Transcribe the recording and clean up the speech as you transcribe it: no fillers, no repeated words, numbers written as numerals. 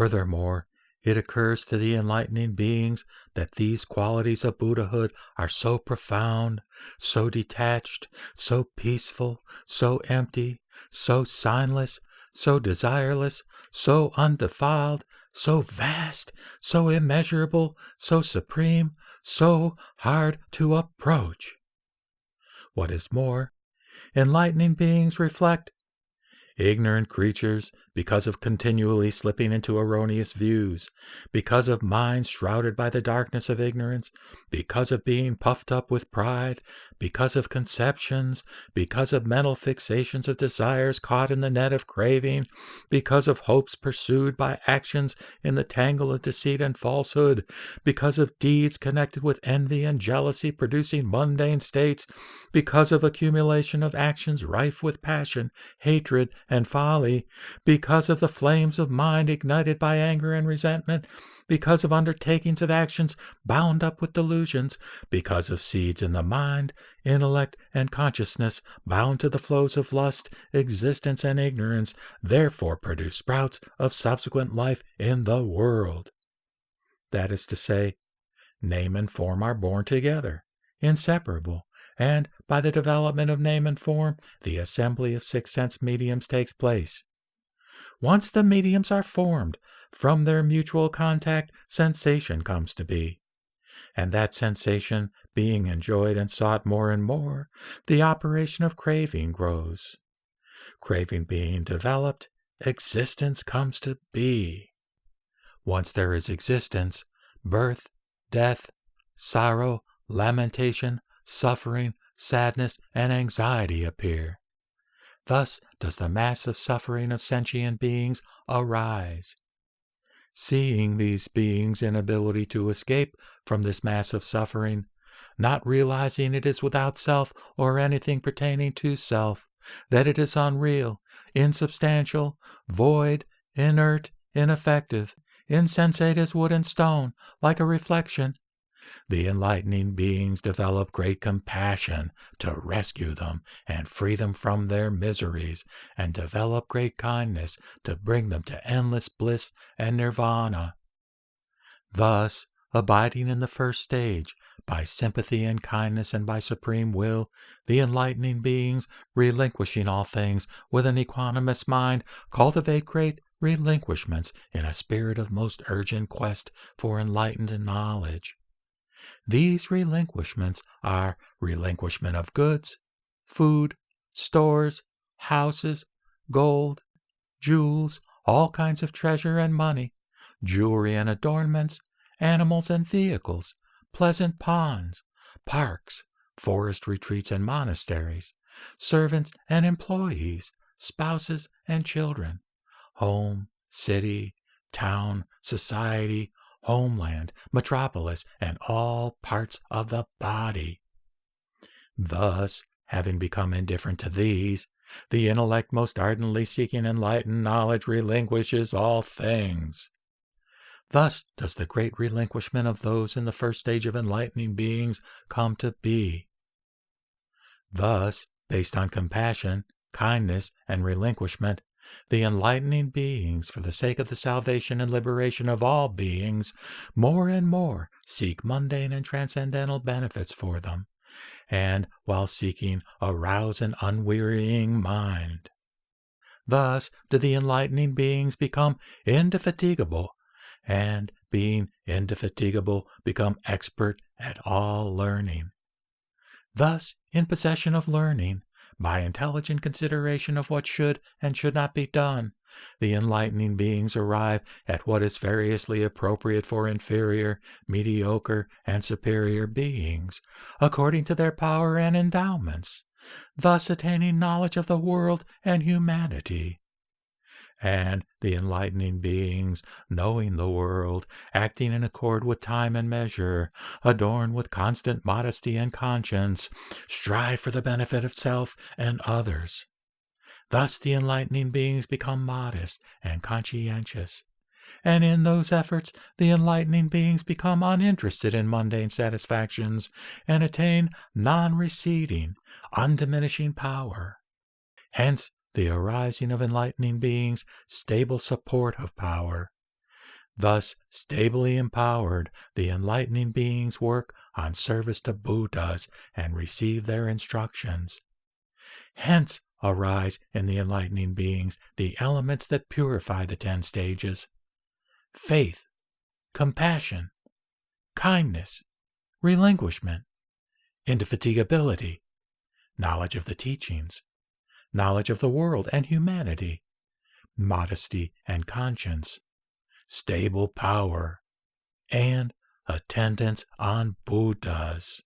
Furthermore, it occurs to the enlightening beings that these qualities of Buddhahood are so profound, so detached, so peaceful, so empty, so signless, so desireless, so undefiled, so vast, so immeasurable, so supreme, so hard to approach. What is more, enlightening beings reflect ignorant creatures, because of continually slipping into erroneous views, because of minds shrouded by the darkness of ignorance, because of being puffed up with pride, because of conceptions, because of mental fixations of desires caught in the net of craving, because of hopes pursued by actions in the tangle of deceit and falsehood, because of deeds connected with envy and jealousy producing mundane states, because of accumulation of actions rife with passion, hatred, and folly, because of the flames of mind ignited by anger and resentment, because of undertakings of actions bound up with delusions, because of seeds in the mind, intellect, and consciousness bound to the flows of lust, existence, and ignorance, therefore produce sprouts of subsequent life in the world. That is to say, name and form are born together, inseparable, and by the development of name and form, the assembly of six sense mediums takes place. Once the mediums are formed, from their mutual contact, sensation comes to be. And that sensation being enjoyed and sought more and more, the operation of craving grows. Craving being developed, existence comes to be. Once there is existence, birth, death, sorrow, lamentation, suffering, sadness, and anxiety appear. Thus does the mass of suffering of sentient beings arise. Seeing these beings' inability to escape from this mass of suffering, not realizing it is without self or anything pertaining to self, that it is unreal, insubstantial, void, inert, ineffective, insensate as wood and stone, like a reflection, the enlightening beings develop great compassion to rescue them and free them from their miseries, and develop great kindness to bring them to endless bliss and nirvana. Thus, abiding in the first stage, by sympathy and kindness and by supreme will, the enlightening beings, relinquishing all things with an equanimous mind, cultivate great relinquishments in a spirit of most urgent quest for enlightened knowledge. These relinquishments are relinquishment of goods, food, stores, houses, gold, jewels, all kinds of treasure and money, jewelry and adornments, animals and vehicles, pleasant ponds, parks, forest retreats and monasteries, servants and employees, spouses and children, home, city, town, society, homeland, metropolis, and all parts of the body. Thus, having become indifferent to these, the intellect most ardently seeking enlightened knowledge relinquishes all things. Thus does the great relinquishment of those in the first stage of enlightening beings come to be. Thus, based on compassion, kindness, and relinquishment, the enlightening beings, for the sake of the salvation and liberation of all beings, more and more seek mundane and transcendental benefits for them, and, while seeking, arouse an unwearying mind. Thus do the enlightening beings become indefatigable, and, being indefatigable, become expert at all learning. Thus, in possession of learning, by intelligent consideration of what should and should not be done, the enlightening beings arrive at what is variously appropriate for inferior, mediocre, and superior beings, according to their power and endowments, thus attaining knowledge of the world and humanity. And the enlightening beings, knowing the world, acting in accord with time and measure, adorned with constant modesty and conscience, strive for the benefit of self and others. Thus the enlightening beings become modest and conscientious, and in those efforts the enlightening beings become uninterested in mundane satisfactions and attain non-receding, undiminishing power. Hence the arising of enlightening beings, stable support of power. Thus, stably empowered, the enlightening beings work on service to Buddhas and receive their instructions. Hence arise in the enlightening beings the elements that purify the 10 stages: faith, compassion, kindness, relinquishment, indefatigability, knowledge of the teachings, knowledge of the world and humanity, modesty and conscience, stable power, and attendance on Buddhas.